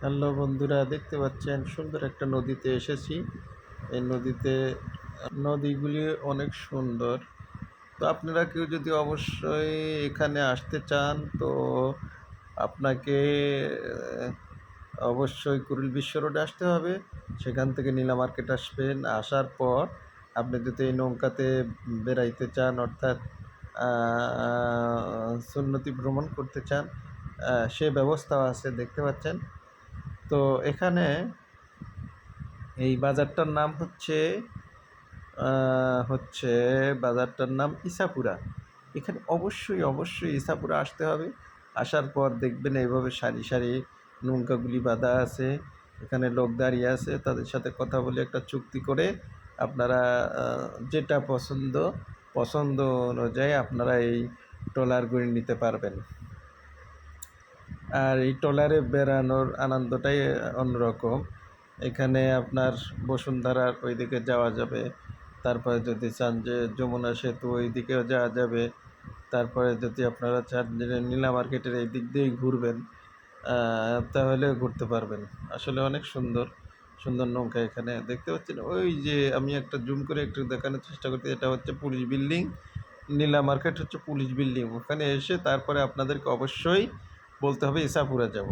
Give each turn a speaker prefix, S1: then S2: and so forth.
S1: Hello বন্ধুরা, দেখতে পাচ্ছেন সুন্দর একটা নদীতে এসেছি। এই নদীগুলি অনেক সুন্দর। তো আপনারা কেউ যদি অবশ্যই এখানে আসতে চান, তো আপনাকে অবশ্যই কুড়িল বিশ্ব রোডে আসতে হবে। সেখান থেকে নীলা মার্কেট আসবেন। আসার পর আপনি যদি এই নৌকাতে বেড়াইতে চান, অর্থাৎ সুন্নতি ভ্রমণ করতে চান, সে ব্যবস্থাও আছে, দেখতে পাচ্ছেন। তো এখানে এই বাজারটার নাম হচ্ছে বাজারটার নাম ইসাপুরা। এখানে অবশ্যই ইসাপুরা আসতে হবে। আসার পর দেখবেন এইভাবে সারি সারি নৌকাগুলি বাঁধা আছে, এখানে লোক দাঁড়িয়ে আছে। তাদের সাথে কথা বলে একটা চুক্তি করে আপনারা যেটা পছন্দ অনুযায়ী আপনারা এই ট্রলারগুলি নিতে পারবেন। আর এই ট্রলারে বেড়ানোর আনন্দটাই অন্যরকম। এখানে আপনার বসুন্ধরার ওইদিকে যাওয়া যাবে, তারপরে যদি চান যে যমুনা সেতু ওই দিকেও যাওয়া যাবে, তারপরে যদি আপনারা চান যে নীলা মার্কেটের এই দিক দিয়েই ঘুরবেন, তাহলে ঘুরতে পারবেন। আসলে অনেক সুন্দর সুন্দর নৌকা এখানে দেখতে পাচ্ছেন। ওই যে আমি একটা জুম করে একটু দেখানোর চেষ্টা করছি, এটা হচ্ছে পুলিশ বিল্ডিং। নীলা মার্কেট হচ্ছে পুলিশ বিল্ডিং। ওখানে এসে তারপরে আপনাদেরকে অবশ্যই বলতে হবে ইসাপুরা যাব।